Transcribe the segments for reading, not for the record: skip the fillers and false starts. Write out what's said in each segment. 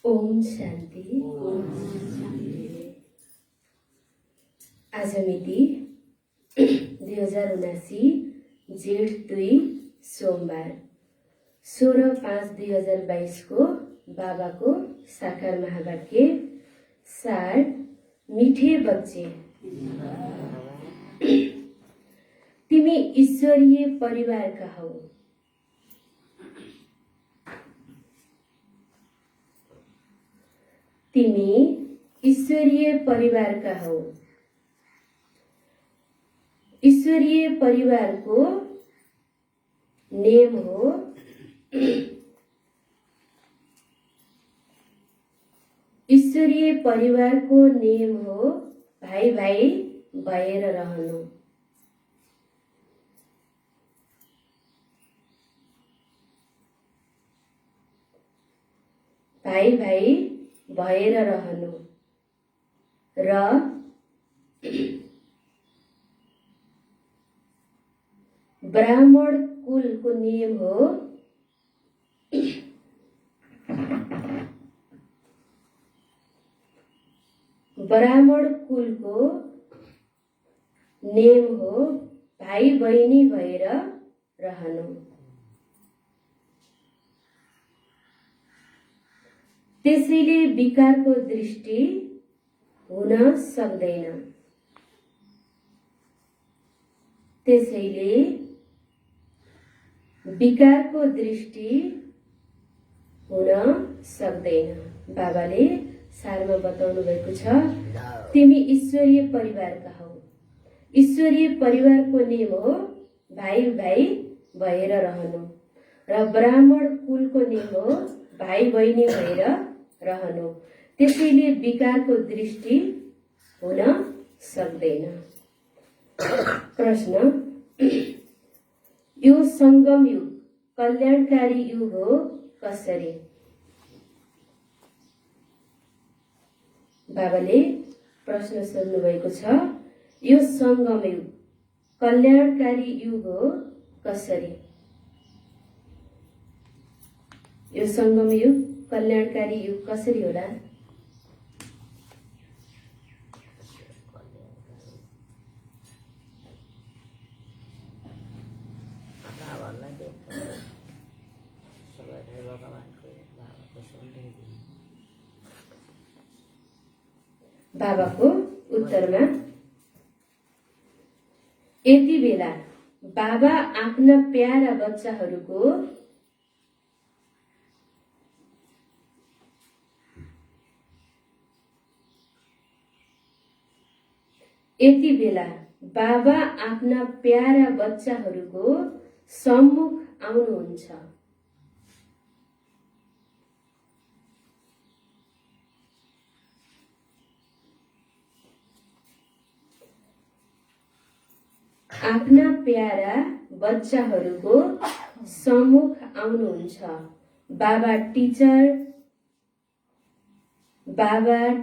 ओम शांति। आज मिति 2079 जेठ 2 सोमबार 16/5/2022 को बाबाको साकार महावाक्य। 60 मीठे बच्चे, तिमी ईश्वरीय परिवारका हौ। तिमी ईश्वरीय परिवारका हौ। ईश्वरीय परिवारको नेम हो ईश्वरीय परिवारको नेम हो भाइ भाइ भएर रहनु। भाइ भाइ भएर रहनु र ब्राह्मण कुलको नियम हो ब्राह्मण कुलको नेम हो भाइ बहिनी भएर रहनु। त्यसैले विकारको दृष्टि हुन सक्दैन। त्यसैले विकारको दृष्टि हुन सक्दैन। बाबाले सारमा बताउनु भएको छ, तिमी ईश्वरीय परिवारका हौ। ईश्वरीय परिवारको नियम हो भाइ भाइ भएर रहनु र ब्राह्मण कुलको नियम हो भाइ बहिनी भएर रहनु। त्यसैले विकारको दृष्टि हुन सक्दैन। प्रश्न, यो संगम युग कल्याणकारी युग हो कसरी? बाबाले प्रश्न सोध्नु भएको छ, यो संगम युग कल्याणकारी युग हो कसरी? यो संगम युग कल्याणकारी युग कसरी होला? बाबाको उत्तरमा, यति बेला बाबा आफ्ना प्यारा बच्चाहरूको यति बेला बाबा आफ्ना प्यारा बच्चाहरूको सम्मुख आउनुहुन्छ। आफ्ना प्यारा बच्चाहरूको सम्मुख आउनुहुन्छ। बाबा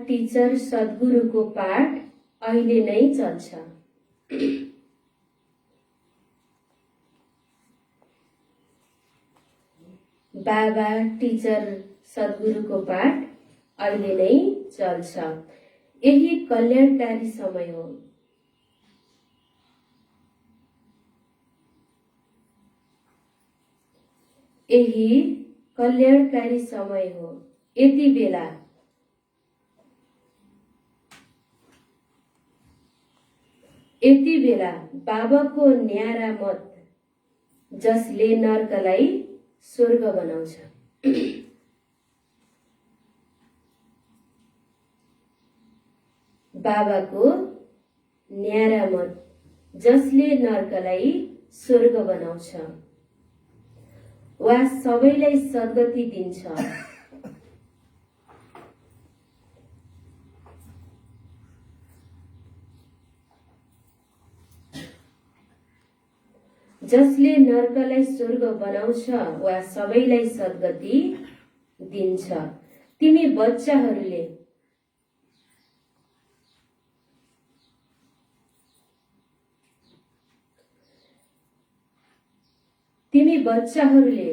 टिचर सद्गुरुको पाठ अहिले नै चल्छ। बाबा टिचर सद्गुरुको पाठ अहिले नै चल्छ। यही कल्याणकारी समय हो। यही कल्याणकारी समय हो। यति बेला बाबाको न्यारा मत जसले नर्कलाई स्वर्ग बनाउँछ। बाबाको न्यारा मत जसले नर्कलाई स्वर्ग बनाउँछ वा सबैलाई सद्गति दिन्छ। जसले नर्कलाई स्वर्ग बनाउँछ वा सबैलाई सद्गति दिन्छ। तिमी बच्चाहरूले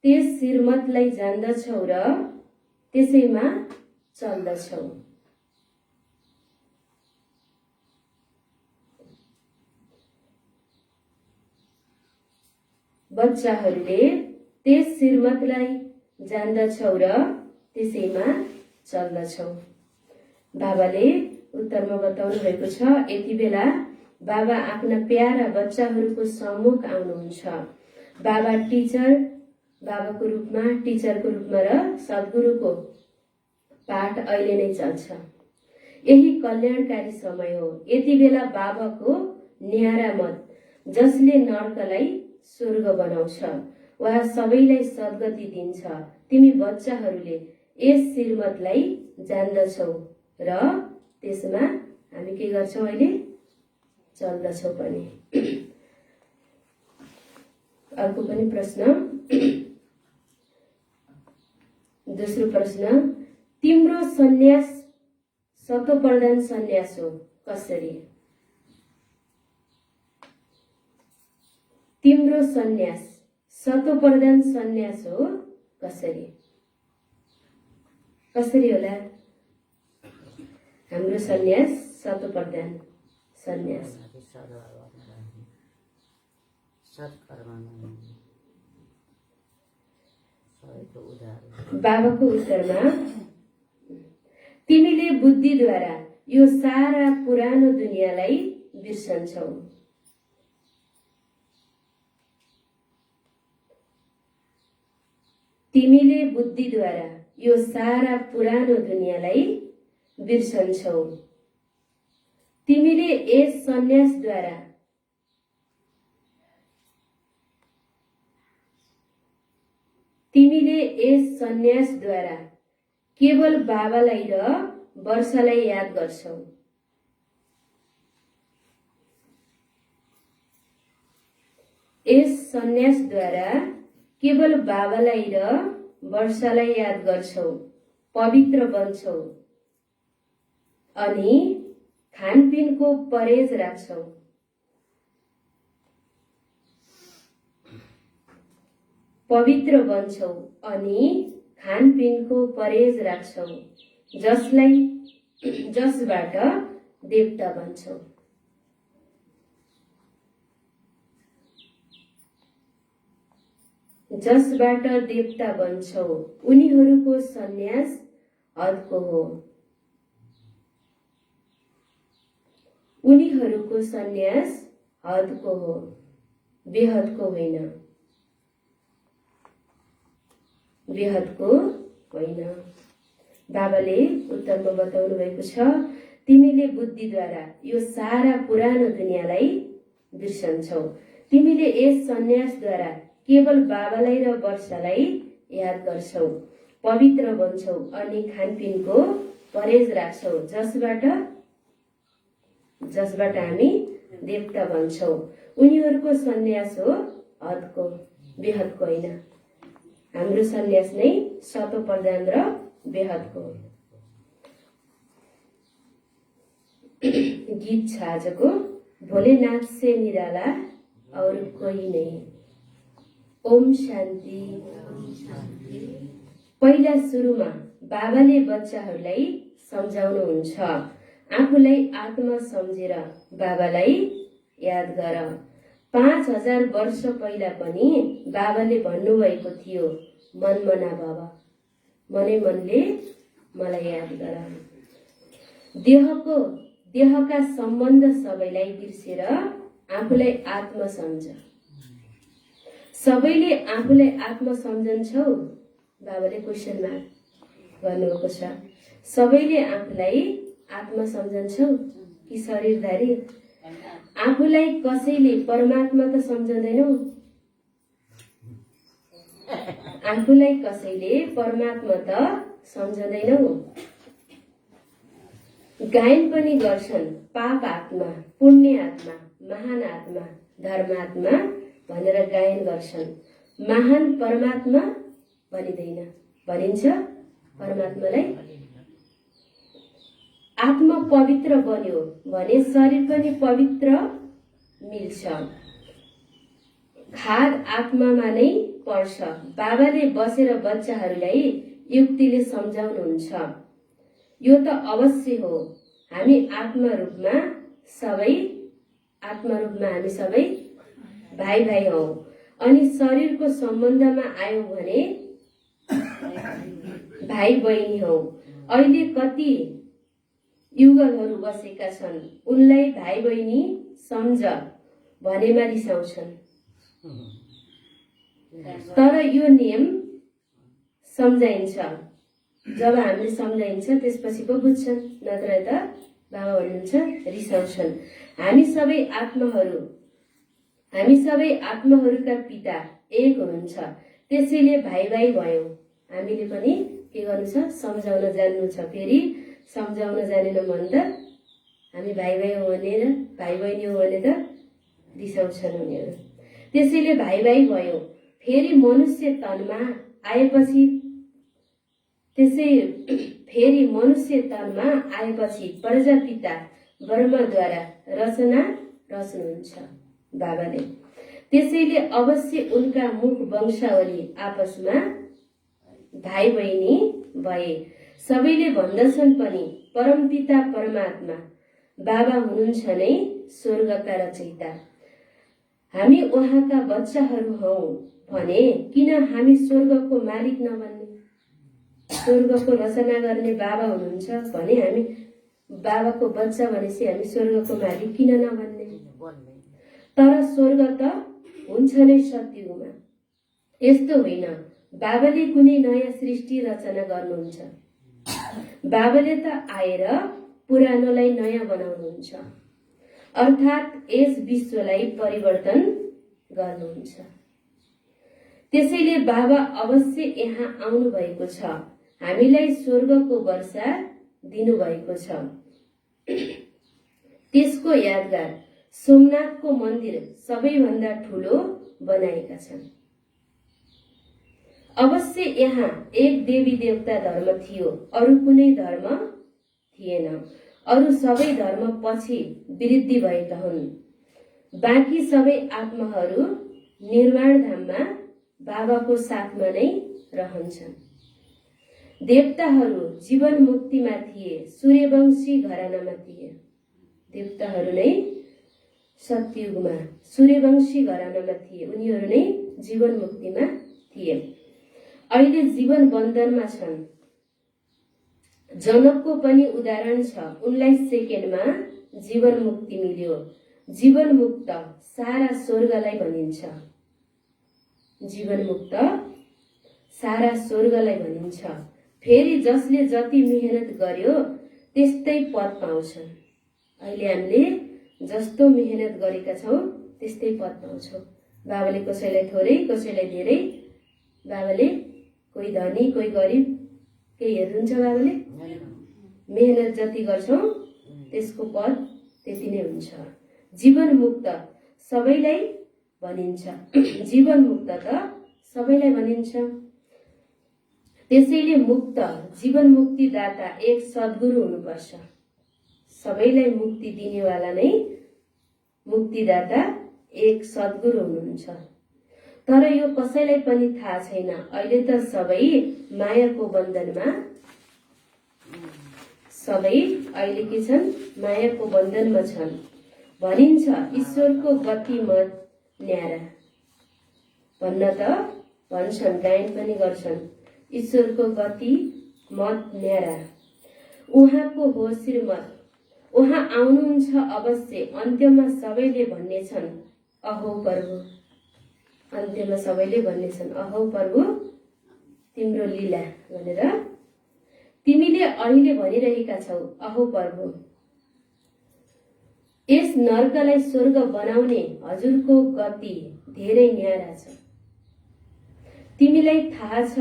त्यस श्रीमतलाई जान्दछौ र त्यसैमा चल्दछौ। बच्चाहरूले त्यस श्रीमतलाई जान्दछौ र त्यसैमा चल्दछौ। बाबाले उत्तरमा बताउनु भएको छ, यति बेला बाबा आफ्ना प्यारा बच्चाहरूको सम्मुख आउनुहुन्छ। बाबा बाबाको रूपमा, टिचरको रूपमा र सद्गुरुको पाठ अहिले नै चल्छ। यही कल्याणकारी समय हो। यति बेला बाबाको न्यारा मत, जसले नर्कलाई स्वर्ग बनाउँछ वा सबैलाई सद्गति दिन्छ। तिमी बच्चाहरूले यस श्रीमतलाई जान्दछौ र त्यसमा हामी के गर्छौं? अहिले चल्दछौ पनि। अर्को पनि प्रश्न, दोस्रो प्रश्न, तिम्रो सन्यास सतोप्रधान सन्यास हो कसरी? तिम्रो सन्यास सतोप्रधान सन्यास हो कसरी? कसरी होला हाम्रो सन्यास सतोप्रधान सन्यास? बाबाको उत्तरमा, तिमीले बुद्धिद्वारा यो सारा पुरानो दुनियाँलाई बिर्सन्छौ। तिमीले बुद्धिद्वारा यो सारा पुरानो दुनियाँलाई बिर्सन्छौ। तिमीले यस सन्यासद्वारा केवल बाबालाई र वर्षलाई याद गर्छौ। यस सन्यासद्वारा केवल बाबालाई र वर्षलाई याद गर्छौ, पवित्र बन्छौ अनि खानपिनको परहेज राख्छौ। पवित्र बन्छौ अनि खानपिनको परहेज राख्छौ, जसबाट देवता बन्छौ। जसबाट देवता बन्छौ, उनीहरूको सन्यास हदको हो। उनीहरूको सन्यास हदको हो, बेहदको होइन। बेहदको होइन। बाबाले उत्तरमा बताउनु भएको छ, तिमीले बुद्धिद्वारा यो सारा पुरानो दुनियाँलाई बिर्सन्छौ। तिमीले यस सन्यासद्वारा केवल बाबालाई र वर्षलाई याद गर्छौ, पवित्र बन्छौ अनि खानपिनको परहेज राख्छौ, जसबाट हामी देवता बन्छौ। उनीहरूको सन्यास हो हदको, बेहदको होइन। हाम्रो सन्यास नै सतोप्रधान र बेहदको। गीत छ आजको, भोलेनाथ से निराला और कोही नहीं। ओम शान्ति। पहिला सुरुमा बाबाले बच्चाहरूलाई सम्झाउनुहुन्छ, आफूलाई आत्मा सम्झेर बाबालाई याद गर। 5000 वर्ष पहिला पनि बाबाले भन्नुभएको थियो, मनमना बाबा, मनै मनले मलाई याद गर। देहका सम्बन्ध सबैलाई बिर्सेर आफूलाई आत्मा सम्झ। सबैले आफूलाई आत्मा सम्झन्छौ? बाबाले क्वेसन मार्क गर्नुभएको छ। सबैले आफूलाई आत्मा सम्झन्छौ कि शरीरधारी? आफूलाई कसैले परमात्मा त सम्झँदैनौ? आफूलाई कसैले परमात्मा त सम्झँदैनौ? गायन पनि गर्छन्, पाप आत्मा, पुण्य आत्मा, महान आत्मा, धर्मात्मा भनेर गायन गर्छन्। महान परमात्मा भनिँदैन, भनिन्छ परमात्मालाई। आत्मा पवित्र बन्यो भने शरीर पनि पवित्र मिल्छ। खाद आत्मामा नै पर्छ। बाबाले बसेर बच्चाहरूलाई युक्तिले सम्झाउनुहुन्छ, यो त अवश्य हो। हामी आत्मा रूपमा हामी सबै भाइ भाइ हौ। अनि शरीरको सम्बन्धमा आयो भने भाइ बहिनी हौ। अहिले कति युगलहरू बसेका छन्, उनलाई भाइ बहिनी सम्झ भनेमा रिसाउँछन्। तर यो नियम सम्झाइन्छ, जब हामीले सम्झाइन्छ त्यसपछि पो बुझ्छन्, नत्र त बाबा भन्नुहुन्छ रिसाउँछन्। हामी सबै आत्माहरूका पिता एक हुनुहुन्छ, त्यसैले भाइ भाइ भयौं। हामीले पनि के गर्नु छ, सम्झाउन जान्नु छ। फेरि सम्झाउन जानेन भने त हामी भाइ भाइ हो भनेर, भाइ बहिनी हो भने त रिसाउँछन् उनीहरू। त्यसैले भाइ भाइ भयौं। फेरि मनुष्य तनमा आएपछि प्रजापिता ब्रह्मद्वारा रचना रच्नुहुन्छ बाबाले। त्यसैले अवश्य उनका मुख वंशावली आपसमा भाइ बहिनी भए। सबैले भन्दछन् पनि परमपिता परमात्मा बाबा हुनुहुन्छ नै स्वर्गका रचयिता। हामी उहाँका बच्चाहरू हौ भने किन हामी स्वर्गको मालिक नबन्ने? स्वर्गको रचना गर्ने बाबा हुनुहुन्छ भने हामी बाबाको बच्चा भनेपछि हामी स्वर्गको मालिक किन नबन्ने? तर स्वर्ग त हुन्छ नै सत्ययुगमा। यस्तो होइन, बाबाले कुनै नयाँ सृष्टि रचना गर्नुहुन्छ। बाबाले त आएर पुरानोलाई नयाँ बनाउनुहुन्छ, अर्थात् यस विश्वलाई परिवर्तन गर्नुहुन्छ। त्यसैले बाबा अवश्य यहाँ आउनु भएको छ, हामीलाई स्वर्गको वर्षा दिनुभएको छ। त्यसको यादगार सोमनाथको मन्दिर सबैभन्दा ठुलो बनाएका छन्। अवश्य यहाँ एक देवी देवता धर्म थियो, अरू कुनै धर्म थिएन। अरू सबै धर्म पछि वृद्धि भएका हुन्। बाँकी सबै आत्माहरू निर्वाण धाममा बाबाको साथमा नै रहन्छन्। देवताहरू जीवन मुक्तिमा थिए, सूर्यवंशी घरानामा थिए। देवताहरू नै सत्ययुगमा सूर्यवंशी घरानामा थिए, उनीहरू नै जीवन मुक्तिमा थिए। अहिले जीवन बन्धनमा छन्। जनकको पनि उदाहरण छ, उनलाई सेकेन्डमा जीवन मुक्ति मिल्यो। जीवन मुक्त सारा स्वर्गलाई भनिन्छ। जीवन मुक्त सारा स्वर्गलाई भनिन्छ। फेरि जसले जति मेहनत गर्यो त्यस्तै पद पाउँछन्। अहिले हामीले जस्तो मेहनत गरेका छौं त्यस्तै पद पाउँछौं। बाबाले कसैलाई थोरै कसैलाई धेरै, बाबाले कोही धनी कोही गरिब केही हेर्नुहुन्छ। बाबाले मेहनत जति गर्छौं त्यसको पद त्यति नै हुन्छ। जीवन मुक्त सबैलाई भनिन्छ। जीवन मुक्त त सबैलाई भनिन्छ। त्यसैले मुक्त जीवन मुक्तिदाता एक सद्गुरु हुनुपर्छ। सबैलाई मुक्ति दिनेवाला नै मुक्तिदाता एक सद्गुरु हुनुहुन्छ। तर यो कसैलाई पनि थाहा छैन। अहिले त सबै मायाको बन्धनमा, सबै अहिले के छन्? मायाको बन्धनमा छन्। भनिन्छ ईश्वरको गति मत न्यारा भन्न त भन्छन्, गायन पनि गर्छन्। ईश्वरको गति मत न्यारा, उहाँको हो श्रीमत, उहाँ आउनुहुन्छ अवश्य। अन्त्यमा सबैले भन्नेछन् अहो प्रभु। अन्त्यमा सबैले भन्नेछन् अहो प्रभु तिम्रो लीला भनेर। तिमीले अहिले भनिरहेका छौ अहो प्रभु। यस नर्कलाई स्वर्ग बनाउने हजुरको गति धेरै न्यारा छ। तिमीलाई थाहा छ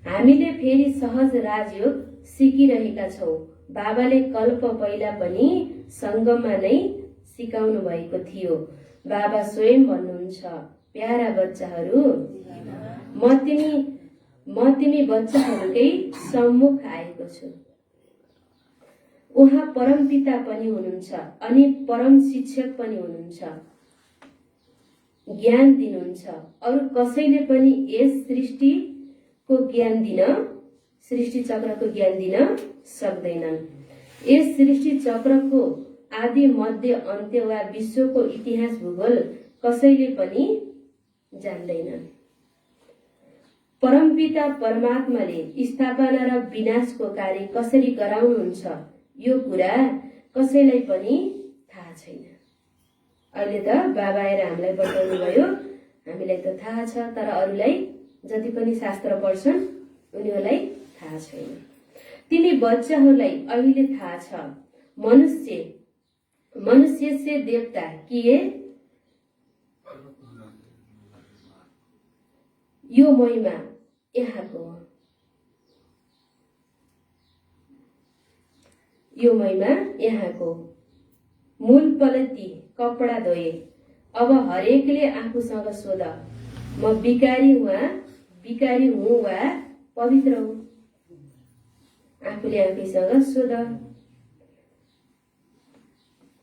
हामीले फेरि सहज राजयोग सिकिरहेका छौं। बाबाले कल्प पहिला पनि संगममा नै सिकाउनु भएको थियो। बाबा स्वयं भन्नुहुन्छ, प्यारा बच्चाहरू, म तिमी बच्चाहरूकै सम्मुख आएको छु। उहाँ परम पिता पनि हुनुहुन्छ अनि परम शिक्षक पनि हुनुहुन्छ। ज्ञान दिनुहुन्छ। अरू कसैले पनि यस सृष्टिको ज्ञान दिन, सृष्टि चक्रको ज्ञान दिन सक्दैनन्। यस सृष्टि चक्रको आदि मध्य अन्त्य वा विश्वको इतिहास भूगोल कसैले पनि जान्दैनन्। परमपिता परमात्माले स्थापना र विनाशको कार्य कसरी गराउनुहुन्छ यो कुरा कसैलाई पनि थाहा छैन। अहिले त बाबा आएर हामीलाई बताउनु भयो, हामीलाई त थाहा छ, तर अरूलाई जति पनि शास्त्र पढ्छन् उनीहरूलाई थाहा छैन। तिमी बच्चाहरूलाई अहिले थाहा छ, मनुष्य से देवता किए यो महिमा यहाँको हो, यो महिमा यहाँको। मूल पलटी कपडा धोए, अब हरेकले आफूसँग सोध, म बिकारी हुँ वा पवित्र हुँ। आफूले आफैसँग सोध।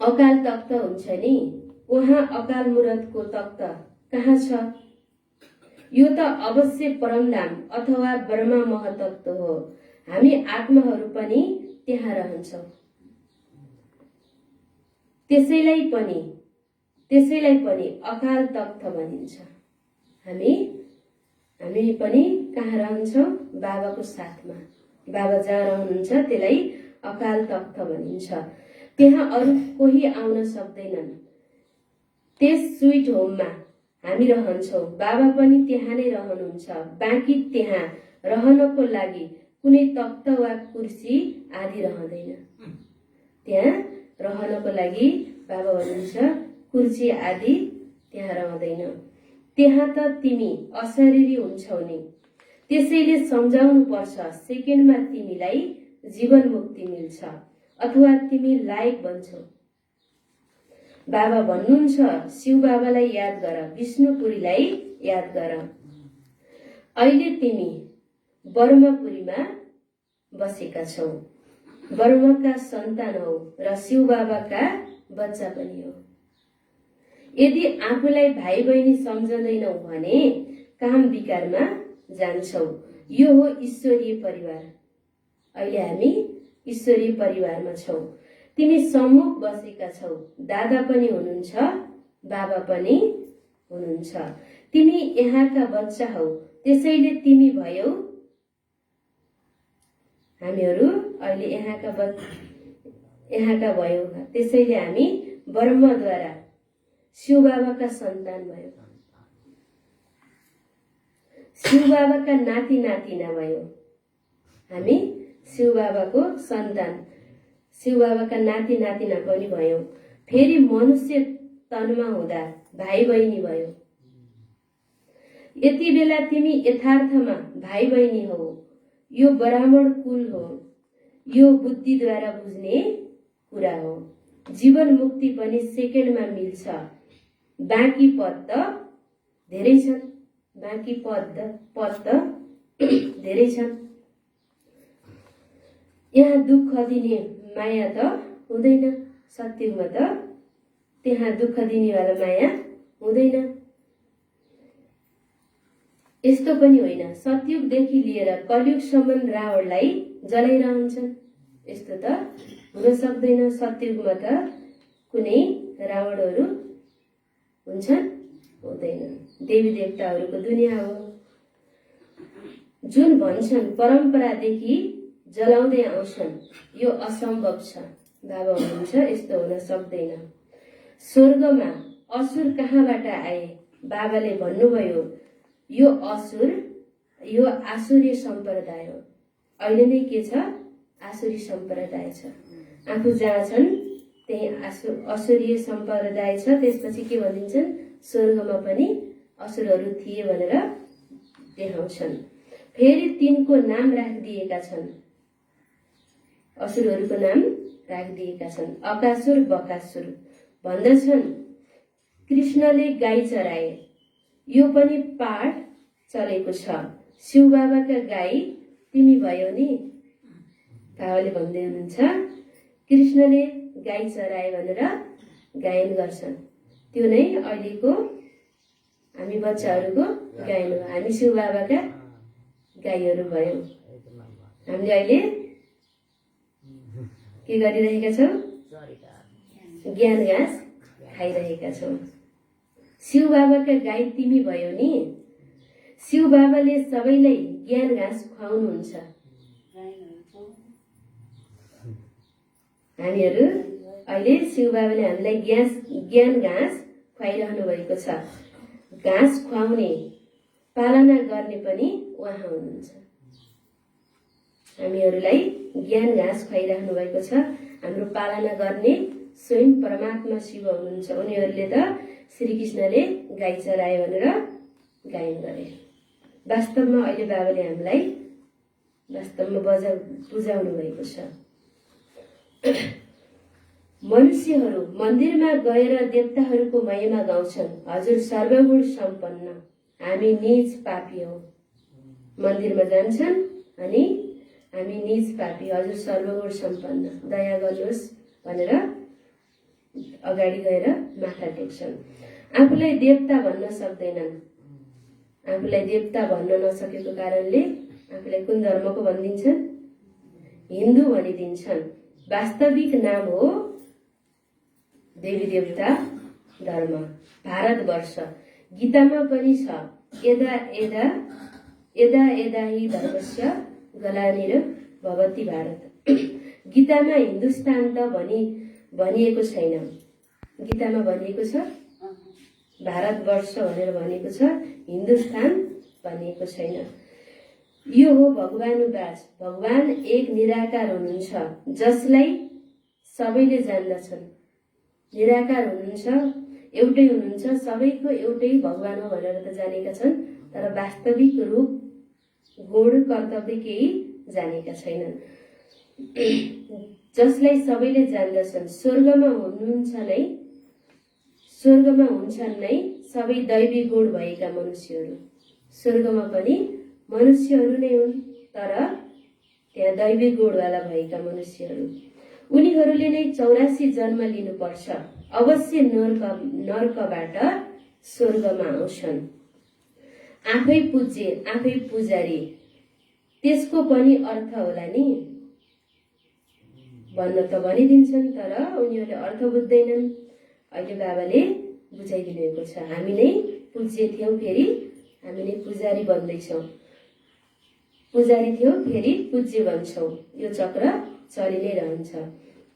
अकाल तख्त हुन्छ नि, उहाँ अकाल मूर्तको तख्त कहाँ छ? यो त अवश्य परमधाम अथवा ब्रह्मा महतत्व हो। हामी आत्माहरू पनि त्यहाँ रहन्छौँ। त्यसैलाई पनि अकाल तख्त भनिन्छ। हामी पनि कहाँ रहन्छौँ? बाबाको साथमा। बाबा जहाँ रहनुहुन्छ त्यसलाई अकाल तख्त भनिन्छ। त्यहाँ अरू कोही आउन सक्दैनन्। त्यस स्वीट होममा हामी रहन्छौँ। बाबा पनि त्यहाँ नै रहनुहुन्छ। बाँकी त्यहाँ रहनको लागि कुनै तख्त वा कुर्सी आदि रहँदैन। त्यहाँ रहनको लागि बाबा भन्नुहुन्छ कुर्सी आदि त्यहाँ रहँदैन। त्यहाँ त तिमी अशरीरी हुन्छौ नि, त्यसैले सम्झाउनु पर्छ, सेकेन्डमा तिमीलाई जीवन मुक्ति मिल्छ अथवा तिमी लायक बन्छौ। बाबा भन्नुहुन्छ शिव बाबालाई याद गर, विष्णुपुरीलाई याद गर। अहिले तिमी ब्रह्मपुरीमा बसेका छौ, ब्रह्मका सन्तान हौ र शिव बाबाका बच्चा पनि हो। यदि आफूलाई भाइ बहिनी सम्झँदैनौ भने काम विकारमा जान्छौ। यो हो ईश्वरीय परिवार। अहिले हामी ईश्वरीय परिवारमा छौ। तिमी सम्मुख बसेका छौ। दादा पनि हुनुहुन्छ, बाबा पनि हुनुहुन्छ। तिमी यहाँका बच्चा हौ, त्यसैले तिमी भयौ। हामीहरू अहिले यहाँका भयौ, त्यसैले हामी ब्रह्मद्वारा शिव बाबाका सन्तान भयो। शिव बाबाका नाति नातिना भयो। हामी शिव बाबाको सन्तान, शिव बाबाका नाति नातिना पनि भयो। फेरि मनुष्य तनमा हुँदा भाइ बहिनी भयो। यति बेला तिमी यथार्थमा भाइ बहिनी हौ। यो ब्राह्मण कुल हो। यो बुद्धिद्वारा बुझ्ने कुरा हो। जीवन मुक्ति पनि सेकेन्डमा मिल्छ। बाँकी पद त धेरै छन्। धेरै छन्। यहाँ दुःख दिने माया त हुँदैन। सत्ययुगमा त त्यहाँ दुःख दिनेवाला माया हुँदैन। यस्तो पनि होइन, सतयुगदेखि लिएर कलियुगसम्म रावणलाई जलाइरहन्छन्। यस्तो त हुन सक्दैन। सतयुगमा त कुनै रावणहरू हुन्छन्? हुँदैन। देवी देवताहरूको दुनिया हो। जुन भन्छन् परम्परादेखि जलाउँदै आउँछन्, यो असम्भव छ। बाबा हुनुहुन्छ यस्तो हुन सक्दैन। स्वर्गमा असुर कहाँबाट आए? बाबाले भन्नुभयो यो आसुरी सम्प्रदाय हो। अहिले नै के छ? आसुरी सम्प्रदाय छ। आफू जहाँ छन् त्यही असुरीय सम्प्रदाय छ। त्यसपछि के भनिन्छन्? स्वर्गमा पनि असुरहरू थिए भनेर देखाउँछन्। फेरि तिनको नाम राखिदिएका छन्। असुरहरूको नाम राखिदिएका छन्। अकासुर बकासुर भन्दछन्। कृष्णले गाई चराए। यो पनि पाठ चलेको छ। शिव बाबाका गाई तिमी भयो नि। बाबाले भन्दै हुनुहुन्छ कृष्णले गाई चराए भनेर गायन गर्छन्। त्यो नै अहिलेको हामी बच्चाहरूको गायन हो। हामी शिव बाबाका गाईहरू भयौँ। हामीले अहिले के गरिरहेका छौँ? ज्ञान घाँस खाइरहेका छौँ। शिव बाबाका गाई तिमी भयो नि। शिव बाबाले सबैलाई ज्ञान घाँस खुवाउनुहुन्छ। हामीहरू अहिले शिव बाबाले हामीलाई ज्ञान घाँस खुवाइरहनु भएको छ। घाँस खुवाउने पालना गर्ने पनि उहाँ हुनुहुन्छ। हामीहरूलाई ज्ञान घाँस खुवाइरहनु भएको छ। हाम्रो पालना गर्ने स्वयं परमात्मा शिव हुनुहुन्छ। उनीहरूले त श्रीकृष्णले गाई चरायो भनेर गायन गरे। वास्तवमा अहिले बाबाले हामीलाई वास्तवमा बुझाउनु भएको छ। मनुष्यहरू मन्दिरमा गएर देवताहरूको महिमा गाउँछन्। हजुर सर्वगुण सम्पन्न, हामी नीच पापी हौ। मन्दिरमा जान्छन् अनि हामी नीच पापी, हजुर सर्वगुण सम्पन्न, दया गर्नुहोस् भनेर अगाडि गएर माथा टेक्छन्। आफूलाई देवता भन्न सक्दैनन्। आफूलाई देवता भन्न नसकेको कारणले आफूलाई कुन धर्मको भनिदिन्छन्? हिन्दू भनिदिन्छन्। वास्तविक नाम हो देवी देवता धर्म। भारतवर्ष गीतामा पनि छ, यदा यदा यदा यदा हि धर्मस्य ग्लानिर भवति भारत। गीतामा हिन्दुस्तान त भनिएको छैन। गीतामा भनिएको छ भारतवर्ष भनेर भनिएको छ, हिन्दुस्तान भनिएको छैन। यो हो भगवानुवाच। भगवान एक निराकार हुनुहुन्छ जसलाई सबैले जान्दछन्। निराकार हुनुहुन्छ, एउटै हुनुहुन्छ, सबैको एउटै भगवान हो भनेर त जानेका छन्, तर वास्तविक रूप गुण कर्तव्य केही जानेका छैनन्। जसलाई सबैले जान्दछन्। स्वर्गमा हुन्छन् नै सबै दैवी गुण भएका मनुष्यहरू। स्वर्गमा पनि मनुष्यहरू नै हुन्, तर त्यहाँ दैवी गुणवाला भएका मनुष्यहरू। उनीहरूले नै 84 जन्म लिनुपर्छ, अवश्य नर्कबाट स्वर्गमा आउँछन्। आफै पूज्य आफै पुजारी, त्यसको पनि अर्थ होला नि भन्न त भनिदिन्छन्, तर उनीहरूले अर्थ बुझ्दैनन्। अहिले बाबाले बुझाइदिनु छ। हामी नै पूज्य थियौं, फेरि हामी नै पुजारी बन्दैछौँ। पुजारी थियौं, फेरि पूज्य बन्छौँ। यो चक्र चलि नै रहन्छ।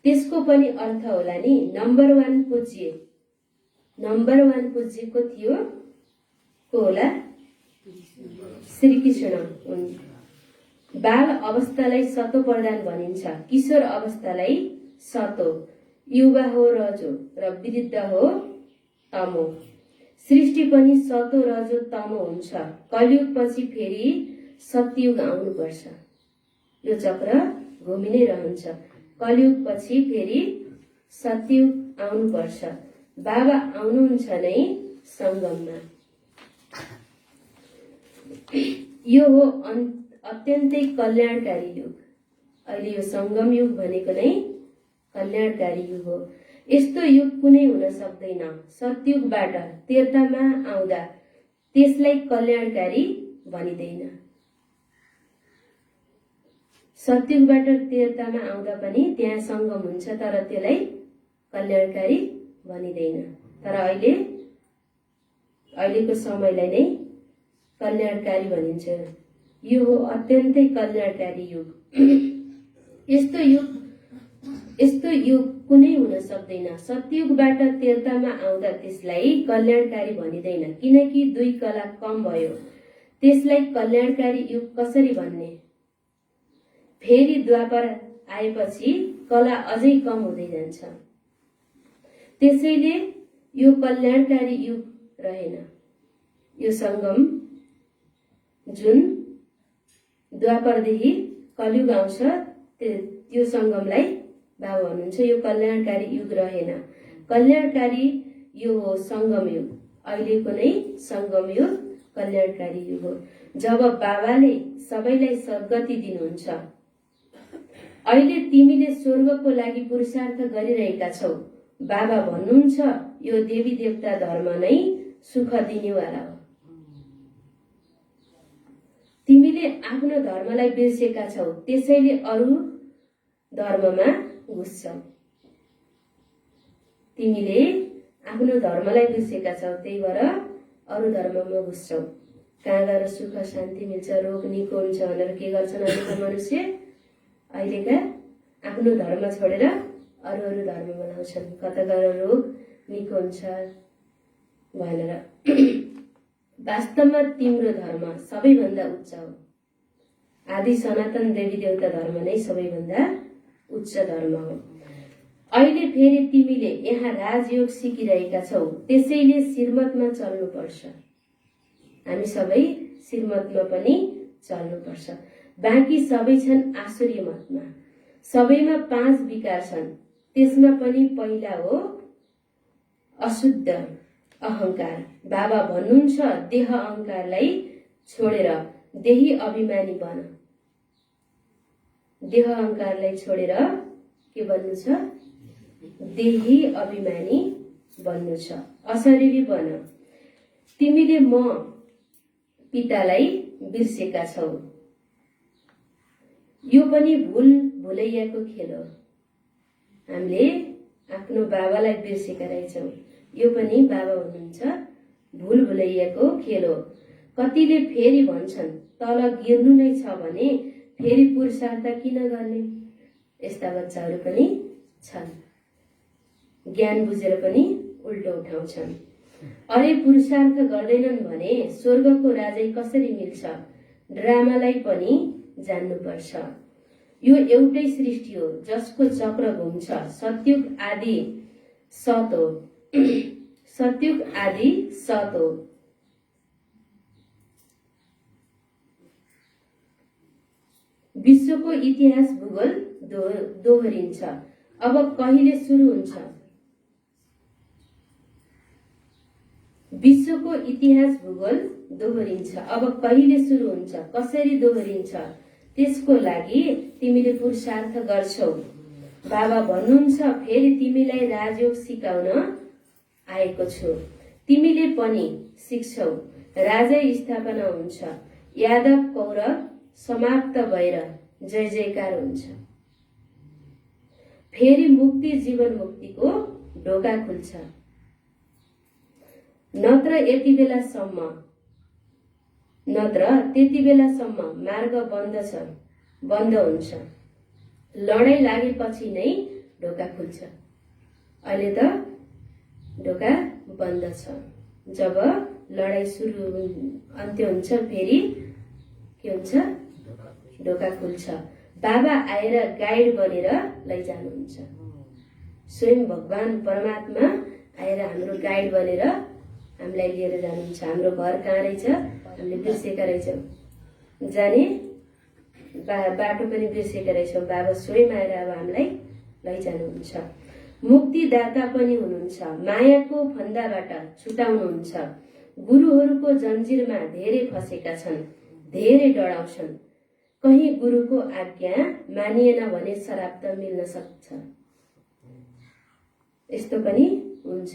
त्यसको पनि अर्थ होला नि। नम्बर 1 पूज्य को थियो? को होला? श्रीकृष्ण हुन्। बाल अवस्थालाई सतो प्रधान भनिन्छ, किशोर अवस्थालाई सतो, युवा हो रजो र वृद्ध हो तमो। सृष्टि पनि सतो रजो तमो हुन्छ। कलियुग पछि फेरि सतयुग आउनुपर्छ। यो चक्र घुमि नै रहन्छ। कलियुग पछि फेरि सतयुग आउनुपर्छ। बाबा आउनुहुन्छ नै संगममा। यो हो अत्यन्तै कल्याणकारी युग। अहिले यो संगम युग भनेको नै कल्याणकारी युग हो। यस्तो युग कुनै हुन सक्दैन। सतयुगबाट तीर्थमा आउँदा त्यसलाई कल्याणकारी भनिदैन। सतयुगबाट तीर्थमा आउँदा पनि त्यहाँ संगम हुन्छ, तर त्यसलाई कल्याणकारी भनिदैन। तर अहिलेको समयलाई नै कल्याणकारी भनिन्छ। यो हो अत्यन्तै कल्याणकारी युग। यस्तो युग कुनै हुन सक्दैन। सतयुगबाट तीर्थमा आउँदा त्यसलाई कल्याणकारी भनिदैन, किनकि 2 कला कम भयो। त्यसलाई कल्याणकारी युग कसरी भन्ने? फेरि द्वापर आएपछि कला अझै कम हुँदै जान्छ। त्यसैले यो कल्याणकारी युग रहेन। यो संगम जुन द्वापरदेखि कलियुग आउँछ, त्यो संगमलाई बाबा भन्नुहुन्छ यो कल्याणकारी युग रहेन। कल्याणकारी यो हो संगम युग। अहिलेको नै संगम युग कल्याणकारी युग हो, जब बाबाले सबैलाई सद्गति दिनुहुन्छ। अहिले तिमीले स्वर्गको लागि पुरुषार्थ गरिरहेका छौ। बाबा भन्नुहुन्छ यो देवी देवता धर्म नै सुख दिनेवाला हो। तिमीले आफ्नो धर्मलाई बिर्सेका छौ, त्यसैले अरू धर्ममा घुस्छौ। तिमीले आफ्नो धर्मलाई बिर्सेका छौ, त्यही भएर अरू धर्ममा घुस्छौ। कहाँ गएर सुख शान्ति मिल्छ, रोग निको हुन्छ भनेर के गर्छन् अहिलेका मनुष्य? अहिलेका आफ्नो धर्म छोडेर अरू अरू धर्म बनाउँछन्, कता गएर रोग निको हुन्छ भनेर। वास्तवमा तिम्रो धर्म सबैभन्दा उच्च हो। आदि सनातन देवी देवता धर्म नै सबैभन्दा उच्च धर्म हो। अहिले फेरि तिमीले यहाँ राजयोग सिकिरहेका छौ, त्यसैले श्रीमतमा चल्नुपर्छ। हामी सबै श्रीमतमा पनि चल्नुपर्छ। बाँकी सबै छन् आसुरी मतमा। सबैमा 5 विकार छन्। त्यसमा पनि पहिला हो अशुद्ध अहंकार। बाबा भन्नुहुन्छ देह अहंकारलाई छोडेर देही अभिमानी बन। देह अहंकारलाई छोडेर के बन्नु छ? देही अभिमानी बन्नु छ, अशरीरी बन। तिमीले म पितालाई बिर्सेका छौ। यो पनि भुलैयाको खेल हो। हामीले आफ्नो बाबालाई बिर्सेका रहेछौँ। यो पनि बाबा हुनुहुन्छ भुलैयाको खेल हो। कतिले फेरि भन्छन् तल गिर्नु नै छ भने फेरि पुरुषार्थ किन गर्ने? यस्ता बच्चाहरू पनि छन्। ज्ञान बुझेर पनि उल्टो उठाउँछन्। अरे पुरुषार्थ गर्दैनन् भने स्वर्गको राजै कसरी मिल्छ? ड्रामालाई पनि जान्नुपर्छ। यो एउटै सृष्टि हो जसको चक्र घुम्छ। सत्युग आदि सत हो। सत्युग आदि सत हो। विश्वको इतिहास भूगोल दोहोरिन्छ। अब कहिले सुरु हुन्छ? विश्वको इतिहास भूगोल दोहोरिन्छ। अब कहिले सुरु हुन्छ? कसरी दोहोरिन्छ? त्यसको लागि तिमीले पुरुषार्थ गर्छौ। बाबा भन्नुहुन्छ फेरि तिमीलाई राजयोग सिकाउन आएको छु। तिमीले पनि सिक्छौ। राजै स्थापना हुन्छ। यादव कौरव समाप्त भएर जय जयकार हुन्छ। फेरि मुक्ति जीवन मुक्तिको ढोका खुल्छ। नत्र त्यति बेलासम्म मार्ग बन्द हुन्छ। लडाई लागेपछि नै ढोका खुल्छ। अहिले त ढोका बन्द छ। जब लडाई सुरु अन्त्य हुन्छ फेरि के हुन्छ? ढोका खुल्छ। बाबा आएर गाइड बनेर लैजानुहुन्छ। स्वयं भगवान परमात्मा आएर हाम्रो गाइड बनेर हामीलाई लिएर जानुहुन्छ। हाम्रो घर कहाँ रहेछ? हामीले बिर्सेका रहेछौँ। जाने बाटो पनि बिर्सेका रहेछौँ। बाबा स्वयं आएर अब हामीलाई लैजानुहुन्छ। मुक्तिदाता पनि हुनुहुन्छ। मायाको फन्दाबाट छुटाउनुहुन्छ। गुरुहरूको जन्जिरमा धेरै फसेका छन्, धेरै डराउँछन्। कहीं गुरुको आज्ञा मानिएन भने श्राप त मिल्न सक्छ। यस्तो पनि हुन्छ।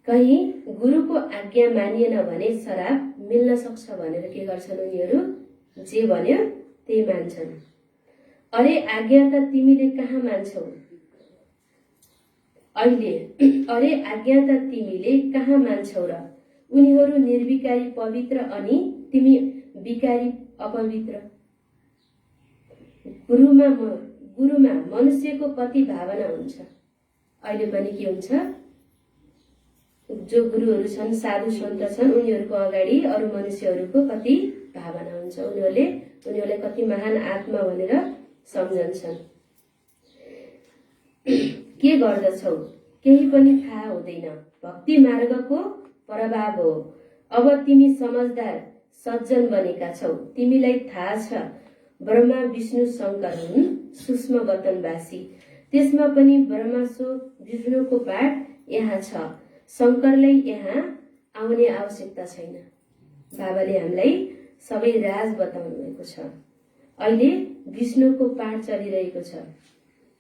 कहीं गुरुको आज्ञा मानिएन भने श्राप मिल्न सक्छ भनेर के गर्छन् उनीहरू? जे भन्यो त्यही मान्छन्। अरे आज्ञा त तिमीले कहाँ मान्छौ? अरे आज्ञा त तिमीले कहाँ मान्छौ र? उनीहरू निर्विकारी पवित्र अनि तिमी विकारी अपवित्र। गुरुमा मनुष्यको कति भावना हुन्छ। अहिले पनि के हुन्छ? जो गुरुहरू छन्, साधु सन्त छन्, उनीहरूको अगाडि अरू मनुष्यहरूको कति भावना हुन्छ। उनीहरूले कति महान आत्मा भनेर सम्झन्छन्। के गर्दछौ? केही पनि थाहा हुँदैन। भक्ति मार्गको प्रभाव हो। अब तिमी समझदार सज्जन बनेका छौ। तिमीलाई थाहा छ ब्रह्मा विष्णु शंकर हुन् सूक्ष्म वतनवासी। त्यसमा पनि ब्रह्मा सो विष्णुको पाठ यहाँ छ। शंकरलाई यहाँ आउने आवश्यकता छैन। बाबाले हामीलाई सबै राज बताउनु भएको छ। अहिले विष्णुको पाठ चलिरहेको छ।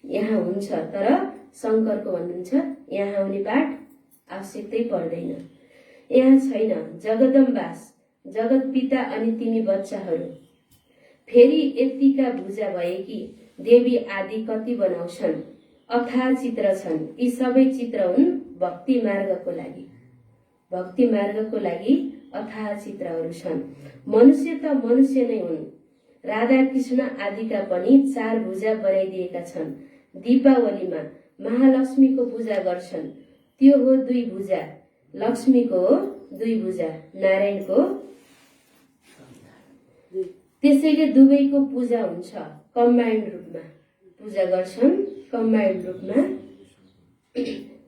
यहाँ हुन्छ, तर शंकरको भन्नुहुन्छ यहाँ आउने पाठ आवश्यकतै पर्दैन। यहाँ छैन जगदम्बास, जगत पिता अनि तिमी बच्चाहरू। फेरि यतिका भुजा भए कि देवी आदि कति बनाउँछन्। अथाह चित्र छन्। यी सबै चित्र हुन् भक्ति मार्गको लागि। भक्ति मार्गको लागि अथाह चित्रहरू छन्। मनुष्य त मनुष्य नै हुन्। राधा कृष्ण आदिका पनि 4 भुजा बनाइदिएका छन्। दीपावलीमा महालक्ष्मीको पूजा गर्छन्, त्यो हो 2 भुजा। लक्ष्मीको हो 2 भुजा, नारायणको। त्यसैले दुवैको पूजा हुन्छ, कम्बाइन्ड रूपमा पूजा गर्छन्, कम्बाइन्ड रूपमा।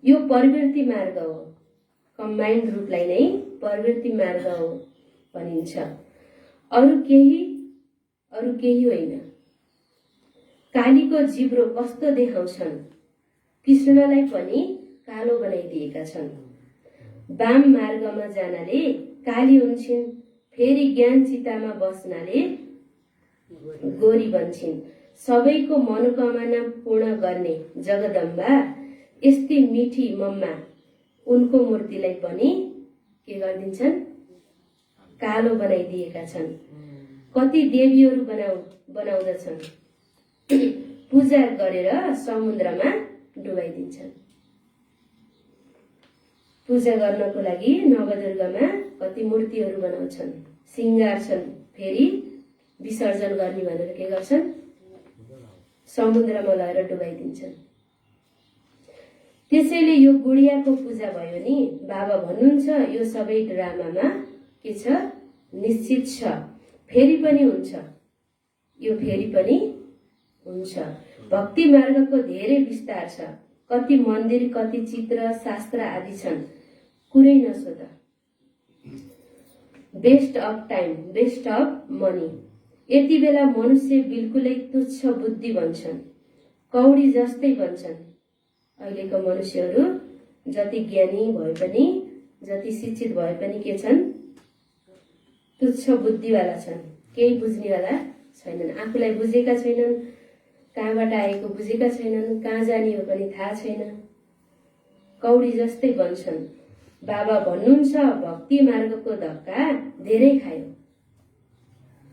यो प्रवृत्ति मार्ग हो, कम्बाइन्ड रूपलाई नै प्रवृत्ति मार्ग हो भनिन्छ। अरू केही होइन। कालीको जिब्रो कस्तो देखाउँछन्, कृष्णलाई पनि कालो बनाइदिएका छन्। वाम मार्गमा जानाले काली हुन्छन्, फेरि ज्ञान चितामा बस्नाले गोरी बन्छन्। सबैको मनोकामना पूर्ण गर्ने जगदम्बा यस्तै मिठी मम्मा उनको मूर्तिलाई पनि के गरिदिन्छन्, कालो बनाइदिएका छन्। कति देवीहरू बनाउँदछन्, पूजा गरेर समुद्रमा डुबाइदिन्छन्। पूजा गर्नको लागि नवदुर्गामा कति मूर्तिहरू बनाउँछन्, सिंगार्छन्, फेरि विसर्जन गर्ने भनेर के गर्छन्, समुद्रमा लगेर डुबाइदिन्छन्। त्यसैले यो गुडियाको पूजा भयो नि। बाबा भन्नुहुन्छ यो सबै ड्रामामा के छ, निश्चित छ, फेरि पनि हुन्छ। यो फेरि पनि हुन्छ। भक्ति मार्गको धेरै विस्तार छ। कति मन्दिर, कति चित्र, शास्त्र आदि छन्, कुरै नसोध। Waste of time, waste of money. यति बेला मनुष्य बिल्कुलै तुच्छ बुद्धि बन्छन्, कौडी जस्तै बन्छन्। अहिलेको मनुष्यहरू जति ज्ञानी भए पनि, जति शिक्षित भए पनि के छन्, तुच्छ बुद्धिवाला छन्, केही बुझ्नेवाला छैनन्। आफूलाई बुझेका छैनन्, कहाँबाट आएको बुझेका छैनन्, कहाँ जाने हो पनि थाहा छैन, कौडी जस्तै बन्छन्। बाबा भन्नुहुन्छ भक्ति मार्गको धक्का धेरै खायो।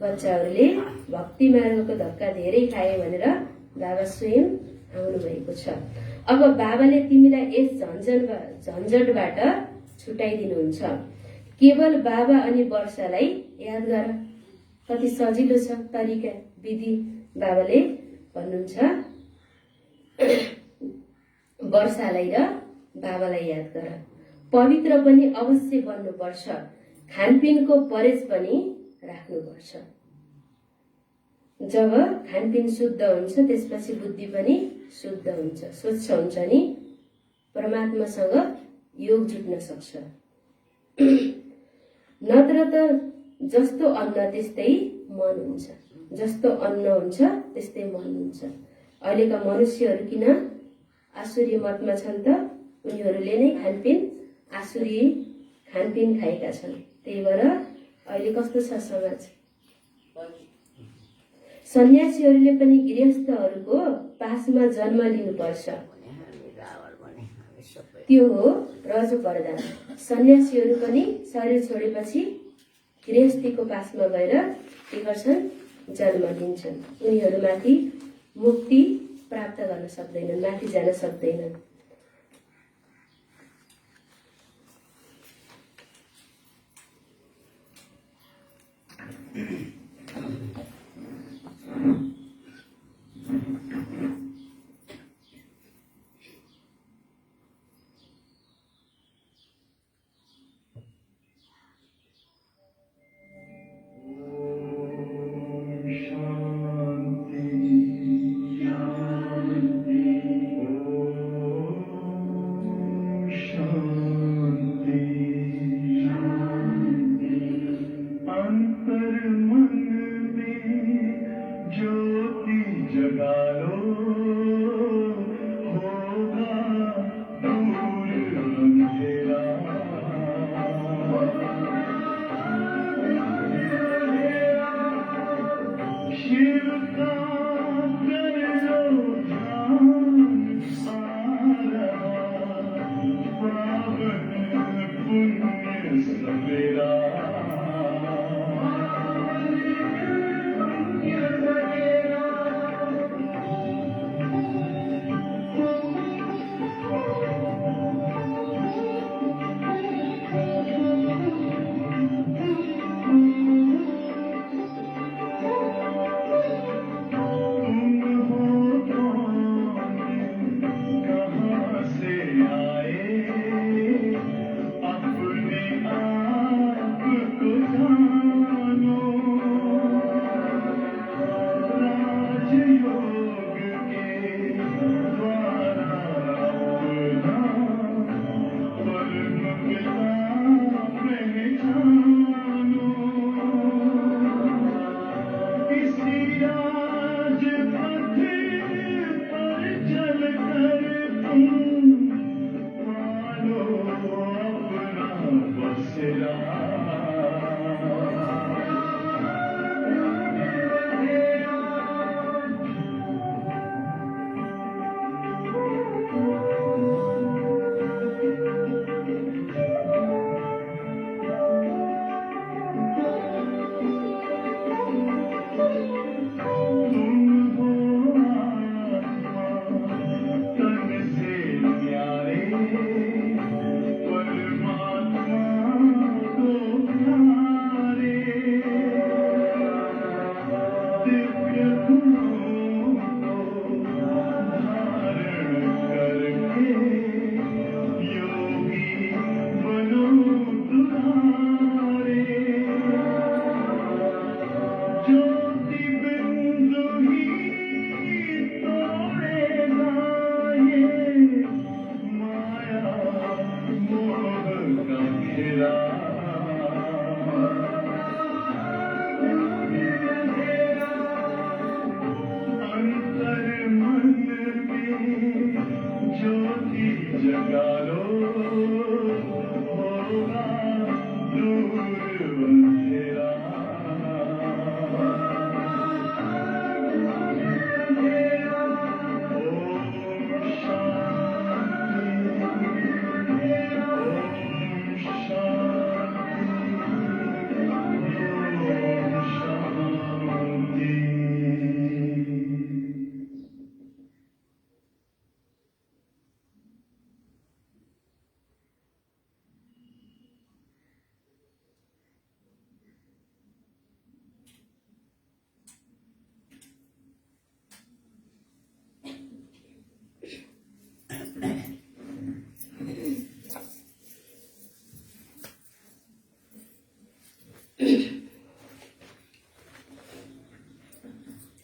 बच्चाहरूले भक्ति मार्गको धक्का धेरै खाए भनेर बाबा स्वयं आउनु भएको छ। अब बाबाले तिमीलाई यस झन्झटबाट छुटाइदिनुहुन्छ। केवल बाबा अनि वर्षालाई याद गर। कति सजिलो छ तरिका, विधि। बाबाले भन्नुहुन्छ वर्षालाई र बाबालाई याद गर। पवित्र पनि अवश्य बन्नुपर्छ, खानपिनको परहेज पनि राख्नुपर्छ। जब खानपिन शुद्ध हुन्छ त्यसपछि बुद्धि पनि शुद्ध हुन्छ, स्वच्छ हुन्छ नि, परमात्मासँग योग जुट्न सक्छ। नत्र त जस्तो अन्न त्यस्तै मन हुन्छ, जस्तो अन्न हुन्छ त्यस्तै मन हुन्छ। अहिलेका मनुष्यहरू किन आसुरी मतमा छन् त, उनीहरूले नै खानपिन आसुरी खानपिन खाएका छन्। त्यही भएर अहिले कस्तो छ समाज। सन्यासीहरूले पनि गृहस्थहरूको पासमा जन्म लिनुपर्छ, त्यो हो रजो प्रधान। सन्यासीहरू पनि शरीर छोडेपछि गृहस्थीको पासमा गएर के गर्छन्, जन्म लिन्छन्। उनीहरूमाथि मुक्ति प्राप्त गर्न सक्दैनन्, माथि जान सक्दैनन्।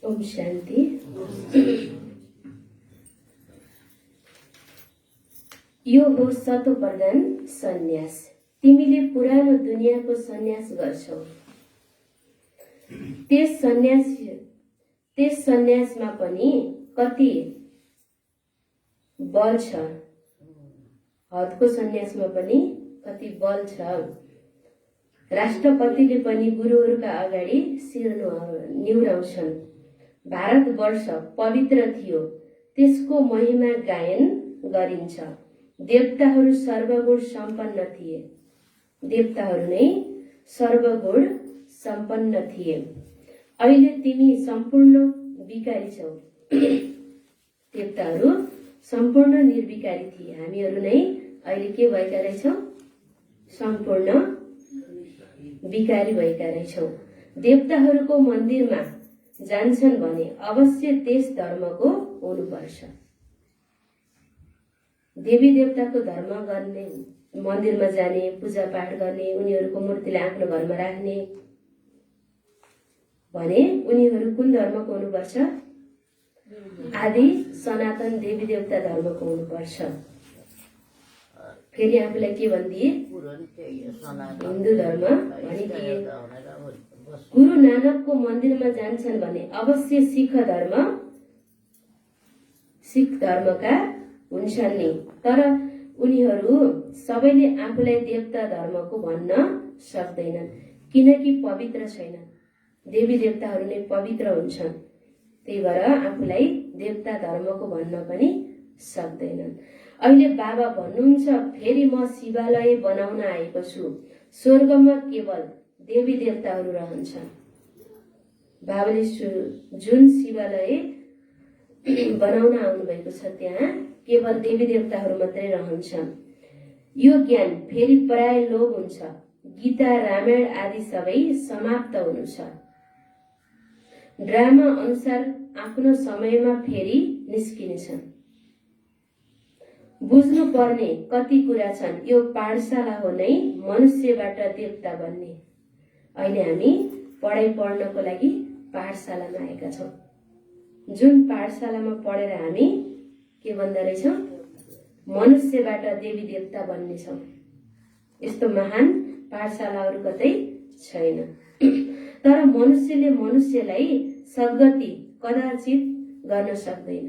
ओम शान्ति। यो हो सतो प्रदान सन्यास। तिमीले पुरानो दुनियाँको सन्यास गर्छौ। त्यस सन्यासमा पनि कति बल छ। हदको सन्यासमा पनि कति बल छ। राष्ट्रपतिले पनि गुरुहरूका अगाडि शिर निहुराउँछन्। भारतवर्ष पवित्र थियो, त्यसको महिमा गायन गरिन्छ। देवताहरू सर्वगुण सम्पन्न थिए। देवताहरू नै सर्वगुण सम्पन्न थिए। अहिले तिमी सम्पूर्ण विकारी छौ। देवताहरू सम्पूर्ण निर्विकारी थिए। हामीहरू नै अहिले के भएका रहेछौँ? सम्पूर्ण विकारी भएका रहेछौँ। देवताहरूको मन्दिरमा जान्छन् भने अवश्य त्यस धर्मको हुनुपर्छ। देवी देवताको धर्म गर्ने, मन्दिरमा जाने, पूजा पाठ गर्ने, उनीहरूको मूर्तिलाई आफ्नो घरमा राख्ने भने उनीहरू कुन धर्मको हुनुपर्छ? आदि सनातन देवी देवता धर्मको हुनुपर्छ। फेरि आफूलाई के भनिदिए? हिन्दू धर्म भनिदिए। गुरु नानकको मन्दिरमा जान्छन् भने अवश्य सिख धर्मका हुन्छन् नि। तर उनीहरू सबैले आफूलाई देवता धर्मको भन्न सक्दैनन्, किनकि पवित्र छैनन्। देवी देवताहरू नै पवित्र हुन्छन्, त्यही भएर आफूलाई देवता धर्मको भन्न पनि सक्दैनन्। अहिले बाबा भन्नुहुन्छ, फेरि म शिवालय बनाउन आएको छु। स्वर्गमा केवल देवी देवताहरू रहन्छन्। बाबाले जुन शिवालय बनाउन आउनु भएको छ त्यहाँ केवल देवी देवताहरू मात्रै रहन्छन्। यो ज्ञान फेरि प्राय लोप हुन्छ। गीता, रामायण आदि सबै समाप्त हुनु छ। ड्रामा अनुसार आफ्नो समयमा फेरि निस्किनेछन्। बुझ्नु पर्ने कति कुरा छन्। यो पाठशाला हो नै मनुष्यबाट देवता बन्ने। अहिले हामी पढाइ पढ्नको लागि पाठशालामा आएका छौँ। जुन पाठशालामा पढेर हामी के बन्दा रहेछौँ? मनुष्यबाट देवी देवता बन्नेछौँ। यस्तो महान पाठशालाहरू कतै छैन। तर मनुष्यले मनुष्यलाई सद्गति कदाचित गर्न सक्दैन।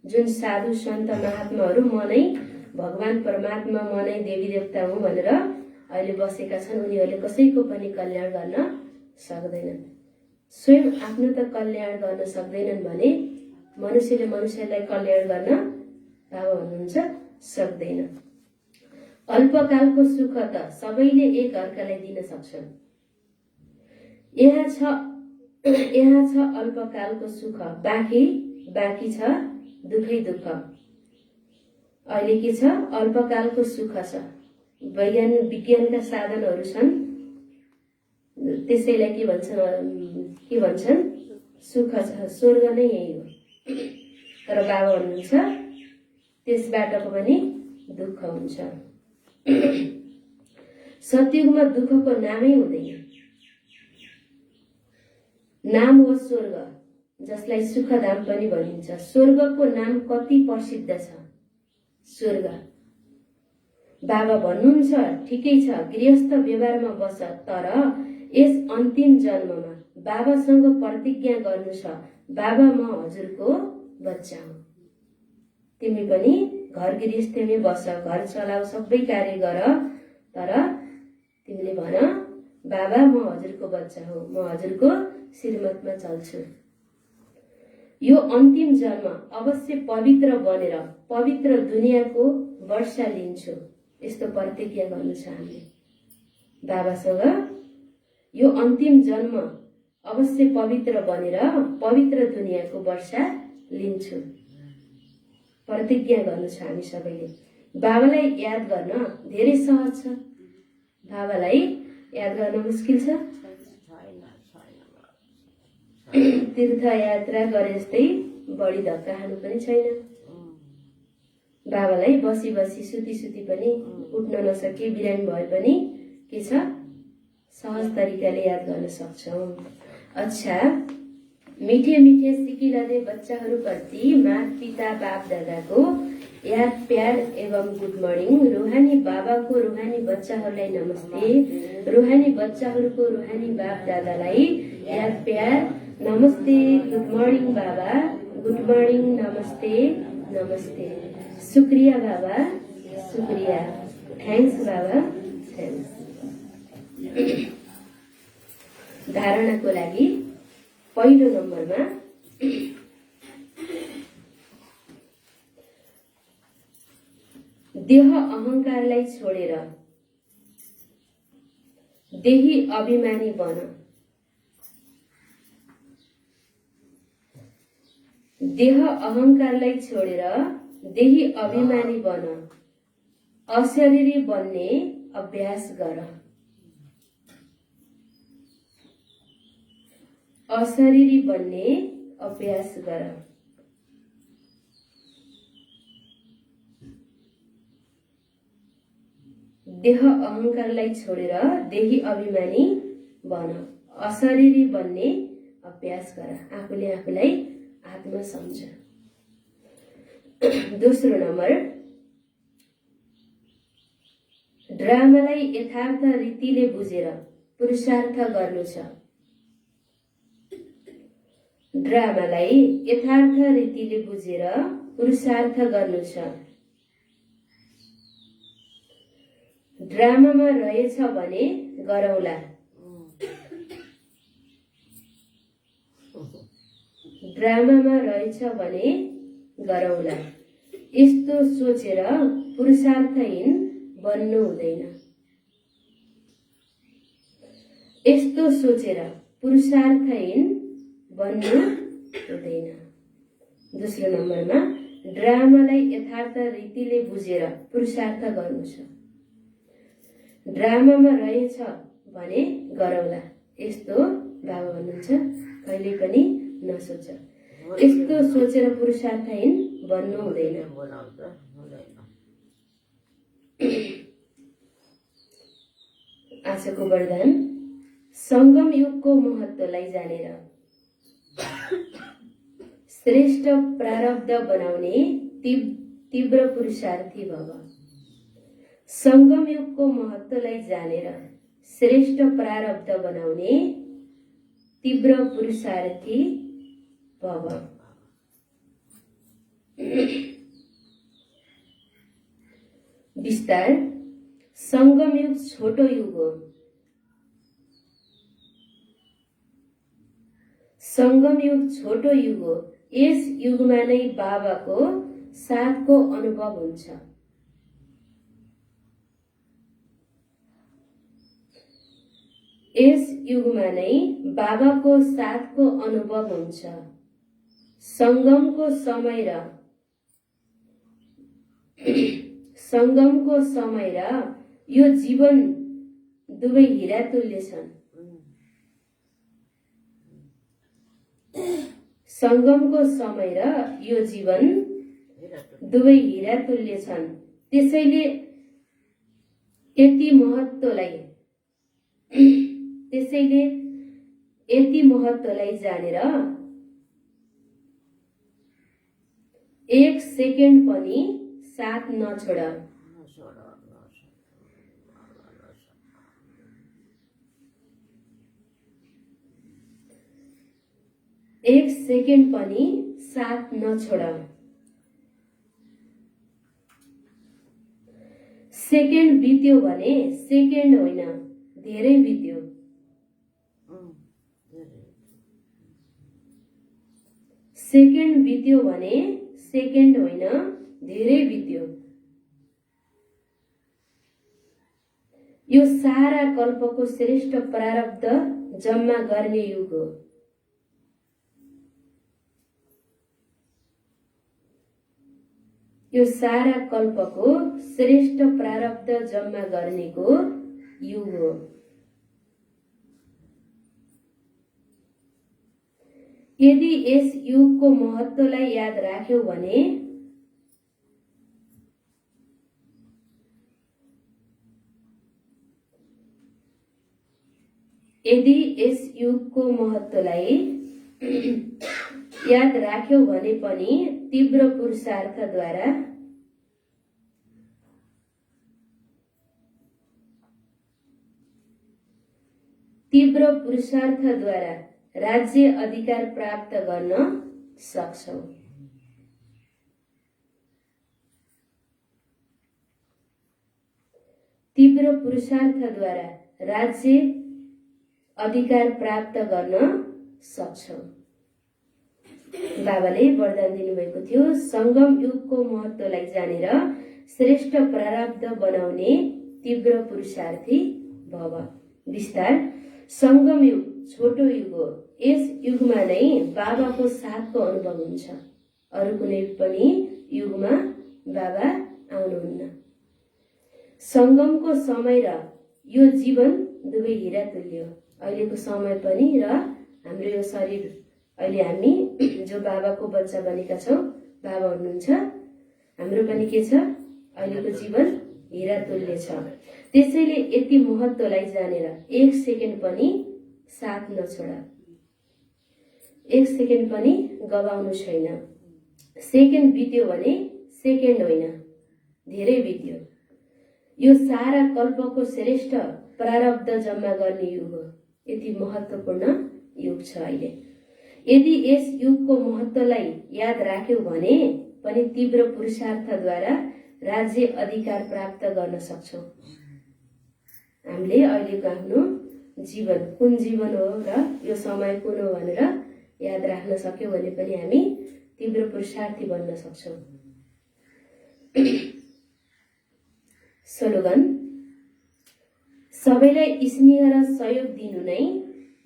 जुन साधु सन्त महात्माहरू म नै भगवान परमात्मा, म नै देवी देवता हुँ भनेर अहिले बसेका छन्, उनीहरूले कसैको पनि कल्याण गर्न सक्दैनन्। स्वयं आफ्नो त कल्याण गर्न सक्दैनन् भने मनुष्यले मनुष्यलाई कल्याण गर्न बाबा भन्नुहुन्छ सक्दैन। अल्पकालको सुख त सबैले एक अर्कालाई दिन सक्छन्। यहाँ छ अल्पकालको सुख, बाँकी छ दुखै दुःख। अहिले के छ? अल्पकालको सुख छ। विज्ञानका साधनहरू छन्, त्यसैलाई के भन्छन्? सुख छ। स्वर्ग नै यही हो। तर बाबा भन्नुहुन्छ त्यसबाटको पनि दुःख हुन्छ। सतयुगमा दुःखको नामै हुँदैन। नाम हो स्वर्ग, जसलाई सुखधाम पनि भनिन्छ। स्वर्गको नाम कति प्रसिद्ध छ। स्वर्ग बाबा भन्नुहुन्छ ठिकै छ, गृहस्थ व्यवहारमा बस, तर यस अन्तिम जन्ममा बाबासँग प्रतिज्ञा गर्नु छ, बाबा म हजुरको बच्चा हुँ। तिमी पनि घर गृहस्थीमै बस, घर चलाऊ, सबै कार्य गर, तर तिमीले भन बाबा म हजुरको बच्चा हो, म हजुरको श्रीमतमा चल्छु। यो अन्तिम जन्म अवश्य पवित्र बनेर पवित्र दुनियाँको वर्षा लिन्छु। यस्तो प्रतिज्ञा गर्नु छ हामीले बाबासँग। यो अन्तिम जन्म अवश्य पवित्र बनेर पवित्र दुनियाँको वर्षा लिन्छु। प्रतिज्ञा गर्नु छ हामी सबैले। बाबालाई याद गर्न धेरै सहज छ। बाबालाई याद गर्न मुस्किल छ? तीर्थ यात्रा गरे जस्तै बढी धक्का खानु पनि छैन। बाबालाई बसी बसी सुती पनि उठ्न नसके, बिरामी भए पनि के छ? सहज तरिकाले याद गर्न सक्छौं। अच्छा, मीठे मीठे सिकिलदे बच्चाहरूप्रति माता पिता बाप दादाको याद प्यार एवं गुड मर्निङ। रूहानी बाबाको रूहानी बच्चाहरूलाई नमस्ते। रूहानी बच्चाहरूको रूहानी बाप दादालाई याद प्यार नमस्ते। गुड मर्निङ बाबा, गुड मर्निङ, नमस्ते नमस्ते। शुक्रिया बाबा, शुक्रिया। थ्याङ्क्स बाबा, थ्याङ्क्स। धारणाको लागि पहिलो नम्बरमा देह अहंकारलाई छोडेर देही अभिमानी बन। देह अहंकारलाई छोडेर देही अभिमानी बन। अशरीरी बन्ने अभ्यास गर। अशरीरी बन्ने अभ्यास गर। देह अहंकारलाई छोडेर देही अभिमानी बन। अशरीरी बन्ने अभ्यास गर। आफूले आफूलाई आत्मा सम्झ। दोस्रो नम्बर, ड्रामालाई यथार्थ रीतिले बुझेर पुरुषार्थ गर्नु छ। ड्रामालाई यथार्थ रीतिले बुझेर पुरुषार्थ गर्नु छ। ड्रामामा रहेछ भने गरौला। ड्रामामा रहेछ भने गरौला। यस्तो सोचेर पुरुषार्थहीन बन्नु हुँदैन। यस्तो सोचेर पुरुषार्थहीन बन्नु हुँदैन। दोस्रो नम्बरमा, ड्रामालाई यथार्थ रीतिले बुझेर पुरुषार्थ गर्नु छ। ड्रामामा रहेछ भने गरौला। यस्तो बाबा भन्नुहुन्छ, कहिले पनि नसोच। यस्तो सोचेर पुरुषार्थहीन बन्नु हुँदैन। आजको वरदान, संगम युगको महत्त्वलाई जानेर श्रेष्ठ प्रारब्ध बनाउने तीव्र पुरुषार्थी भव। संगम युगको महत्त्वलाई जानेर श्रेष्ठ प्रारब्ध बनाउने तीव्र पुरुषार्थी भव। विस्तार, संगम युग छोटो युग हो। संगम युग छोटो युग हो। यस युगमा नै बाबाको साथको अनुभव हुन्छ। यस युगमा नै बाबाको साथको अनुभव हुन्छ। संगमको समय र यो जीवन दुवै हीरा तुल्य छन्। संगमको समय र यो जीवन दुवै हीरा तुल्य छन्। त्यसैले यति महत्त्वलाई जानेर एक सेकेन्ड पनि साथ नछोड। एक सेकेन्ड पनि साथ नछोड। सेकेन्ड बित्यो भने सेकेन्ड होइन, धेरै बित्यो। सेकेन्ड बित्यो भने सेकेन्ड होइन, धेरै बित्यो। यो सारा कल्पको श्रेष्ठ प्रारब्ध जम्मा गर्ने युग हो। यो सारा कल्पको श्रेष्ठ प्रारब्ध जम्मा गर्नेको युग हो। यदि यस युगको महत्त्वलाई याद राख्यौ भने यदि यस युगको महत्त्वलाई याद राख्यौ भने पनि तीव्र पुरुषार्थद्वारा राज्य अधिकार प्राप्त गर्न सक्छौ। तीव्र पुरुषार्थद्वारा राज्य अधिकार प्राप्त गर्न सक्छौ। बाबाले वरदान दिनुभएको थियो, संगम युगको महत्त्वलाई जानेर श्रेष्ठ प्रारब्ध बनाउने तीव्र पुरुषार्थी भव। विस्तार, संगम युग छोटो युग हो। यस युगमा नै बाबाको साथको अनुभव हुन्छ। अरू कुनै पनि युगमा बाबा आउनुहुन्न। संगमको समय र यो जीवन दुवै हीरा तुल्य। अहिलेको समय पनि र हाम्रो यो शरीर, अहिले हामी जो बाबाको बच्चा बनेका छौँ, बाबा हुनुहुन्छ, हाम्रो पनि के छ, अहिलेको जीवन हीरा तुल्य छ। त्यसैले यति महत्त्वलाई जानेर एक सेकेन्ड पनि साथ नछोड। एक सेकेन्ड पनि गवाउनु छैन। सेकेन्ड बित्यो भने सेकेन्ड होइन, धेरै बित्यो। यो सारा कल्पको श्रेष्ठ प्रारब्ध जम्मा गर्ने युग हो। यति महत्त्वपूर्ण युग छ अहिले। यदि यस युगको महत्त्वलाई याद राख्यौ भने पनि तीव्र पुरुषार्थद्वारा राज्य अधिकार प्राप्त गर्न सक्छौ। हामीले अहिलेको आफ्नो जीवन कुन जीवन हो र यो समय कुन हो भनेर याद राख्न सक्यौ भने पनि हामी तीव्र पुरुषार्थी बन्न सक्छौँ। स्लोगन, सबैलाई स्नेह र सहयोग दिनु नै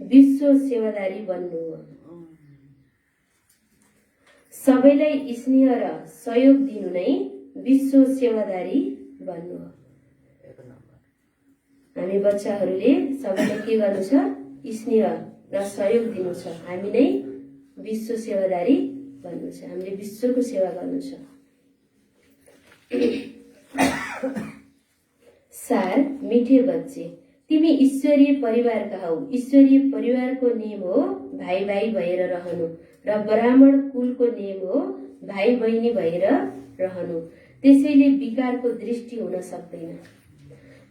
विश्व सेवादारी बन्नु हो। सबैलाई स्नेह र सहयोग दिनु नै विश्व सेवादारी बन्नु हो। हामी बच्चाहरूले सबैलाई के गर्नु छ? स्नेह र सहयोग दिनु छ। हामी नै विश्व सेवादारी बन्नु छ। हामीले विश्वको सेवा गर्नु छ। सार, मिठे बच्चे, तिमी ईश्वरीय परिवारका हौ। ईश्वरीय परिवारको नियम हो भाइ भाइ भएर रहनु र ब्राह्मण कुलको नियम हो भाइ बहिनी भएर रहनु। त्यसैले विकारको दृष्टि हुन सक्दैन।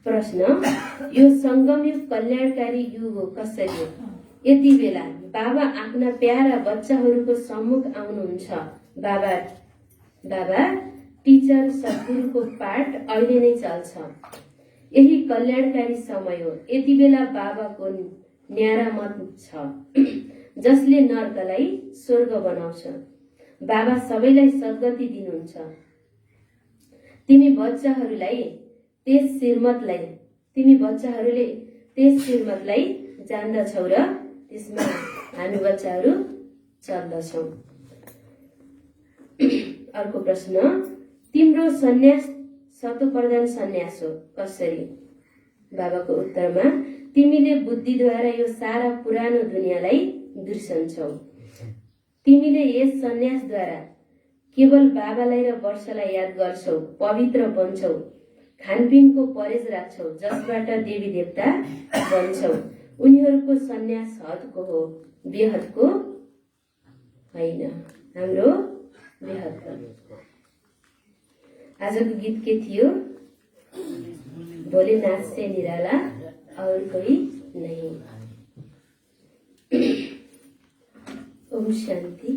प्रश्न, यो संगम युग कल्याणकारी युग हो कसरी हो? यति बेला बाबा आफ्ना प्यारा बच्चाहरूको सम्मुख आउनुहुन्छ। बाबा टिचर सद्गुरुको पाठ अहिले नै चल्छ। यही कल्याणकारी समय हो। यति बेला बाबाको न्यारा मत छ जसले नर्कलाई स्वर्ग बनाउँछ। बाबा सबैलाई सद्गति दिनुहुन्छ। तिमी बच्चाहरूले त्यस श्रीमतलाई जान्दछौ र त्यसमा हामी बच्चाहरू चल्दछौ। अर्को प्रश्न, तिम्रो सन्यास सतोप्रधान सन्यास हो कसरी? बाबाको उत्तरमा, तिमीले बुद्धिद्वारा यो सारा पुरानो दुनियाँलाई बिर्सन्छौ। तिमीले यस सन्यासद्वारा केवल बाबालाई र वर्षलाई याद गर्छौ, पवित्र बन्छौ, खानपिनको परहेज राख्छौ, जसबाट देवी देवता बन्छौ। उनीहरूको सन्यास हदको हो, बेहदको होइन। हाम्रो बेहदको। आजको गीत के थियो? भोले नाच से निराला और कोई नहीं। ओम शांति।